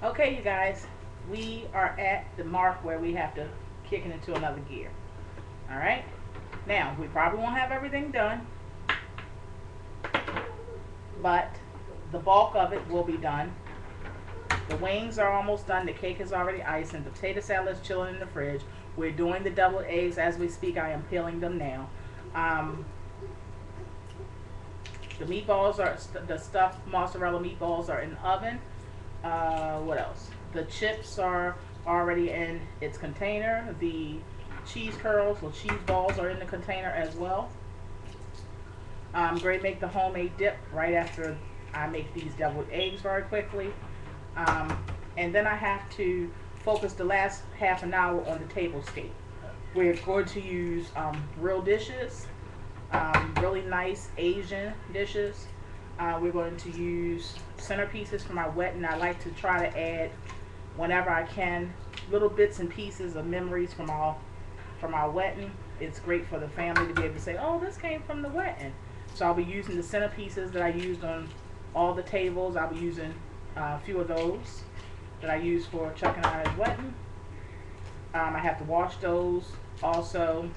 Okay, you guys, we are at the mark where we have to kick it into another gear. All right. Now we probably won't have everything done, but the bulk of it will be done. The wings are almost done. The cake is already iced, and the potato salad is chilling in the fridge. We're doing the deviled eggs as we speak. I am peeling them now. Um, the meatballs are the stuffed mozzarella meatballs are in the oven. What else? The chips are already in its container. The cheese curls or cheese balls are in the container as well. I'm going to make the homemade dip right after I make these deviled eggs very quickly. Um, and then I have to focus the last half an hour on the table scape. We're going to use real dishes, really nice Asian dishes. We're going to use centerpieces for my wetting. I like to try to add, whenever I can, little bits and pieces of memories from our wetting. It's great for the family to be able to say, "Oh, this came from the wetting." So I'll be using the centerpieces that I used on all the tables. I'll be using a few of those that I use for Chuck and I's wetting. I have to wash those. Also,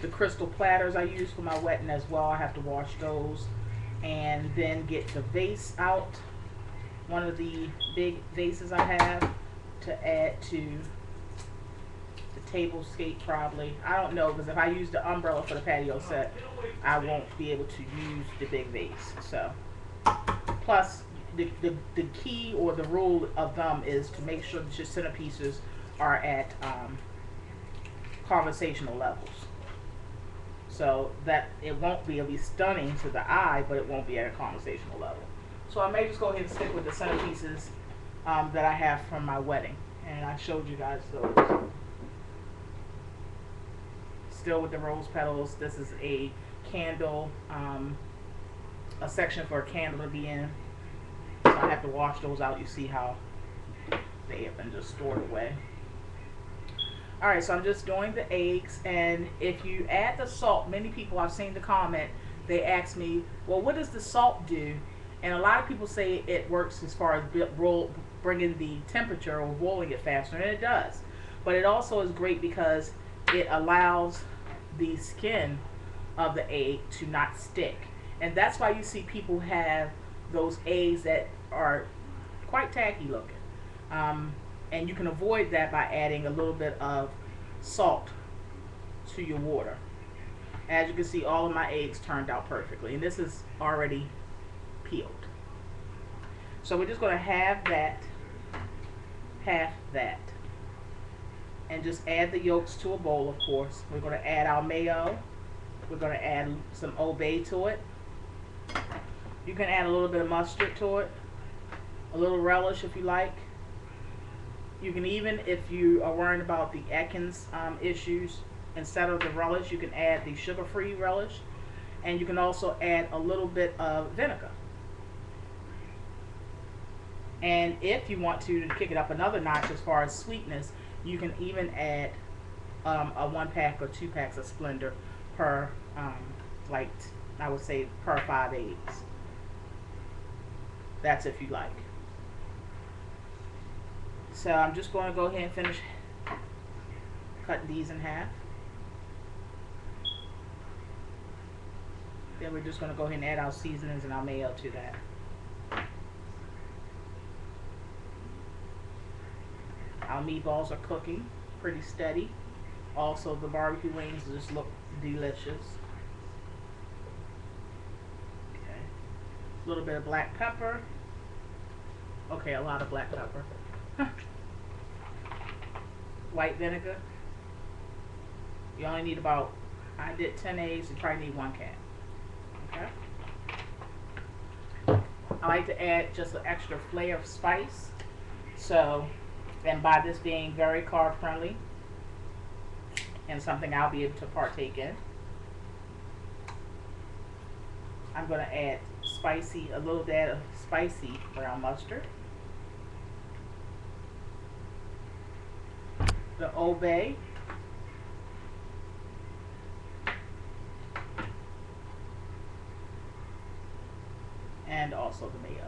the crystal platters I use for my wetting as well. I have to wash those and then get the vase out. One of the big vases I have to add to the table scape probably. I don't know, because if I use the umbrella for the patio set, I won't be able to use the big vase. So, plus the key or the rule of thumb is to make sure that your centerpieces are at conversational levels. So that it'll be stunning to the eye, but it won't be at a conversational level. So I may just go ahead and stick with the centerpieces that I have from my wedding. And I showed you guys those. Still with the rose petals. This is a candle, a section for a candle to be in. So I have to wash those out. You see how they have been just stored away. Alright, so I'm just doing the eggs, and if you add the salt, many people I've seen the comment, they ask me, well, what does the salt do? And a lot of people say it works as far as bringing the temperature or boiling it faster, and it does. But it also is great because it allows the skin of the egg to not stick. And that's why you see people have those eggs that are quite tacky looking. And you can avoid that by adding a little bit of salt to your water. As you can see, all of my eggs turned out perfectly, and this is already peeled. So we're just going to half that, and just add the yolks to a bowl. Of course, we're going to add our mayo. We're going to add some Old Bay to it. You can add a little bit of mustard to it, a little relish if you like. You can even, if you are worried about the Atkins issues, instead of the relish, you can add the sugar-free relish. And you can also add a little bit of vinegar. And if you want to kick it up another notch as far as sweetness, you can even add a 1 pack or 2 packs of Splendor per, like I would say, per 5 eggs. That's if you like. So I'm just going to go ahead and finish cutting these in half. Then we're just going to go ahead and add our seasonings and our mayo to that. Our meatballs are cooking pretty steady. Also, the barbecue wings just look delicious. Okay. A little bit of black pepper. Okay, a lot of black pepper. White vinegar. You only need about, I did 10 eggs, you probably need 1 can. Okay. I like to add just an extra flare of spice. So, and by this being very carb friendly and something I'll be able to partake in, I'm going to add a little bit of spicy brown mustard, the Old Bay, and also the mayo.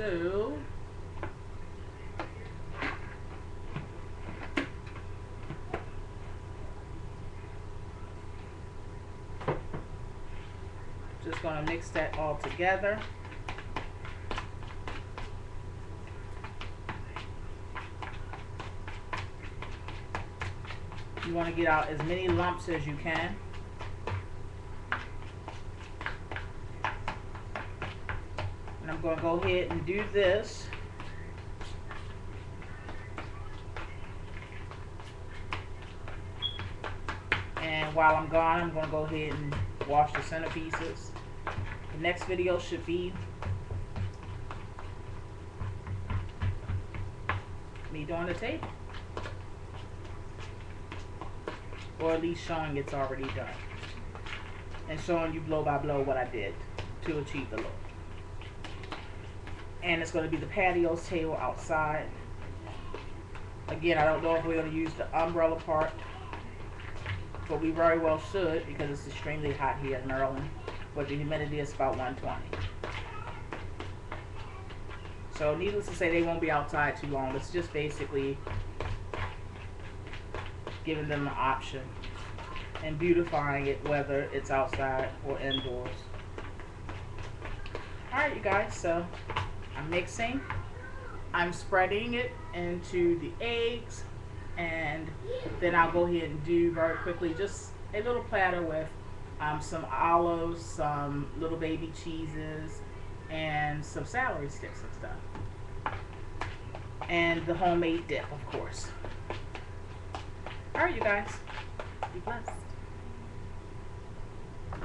So just going to mix that all together. You want to get out as many lumps as you can. And I'm going to go ahead and do this. And while I'm gone, I'm going to go ahead and wash the centerpieces. The next video should be me doing the table. Or at least showing it's already done. And showing you blow by blow what I did to achieve the look. And it's going to be the patio table outside. Again, I don't know if we're going to use the umbrella part, but we very well should, because it's extremely hot here in Maryland. But the humidity is about 120. So needless to say, they won't be outside too long. It's just basically giving them an option and beautifying it, whether it's outside or indoors. Alright, you guys, so I'm mixing. I'm spreading it into the eggs, and then I'll go ahead and do very quickly just a little platter with some olives, some little baby cheeses, and some celery sticks and stuff. And the homemade dip, of course. Alright, you guys. Be blessed.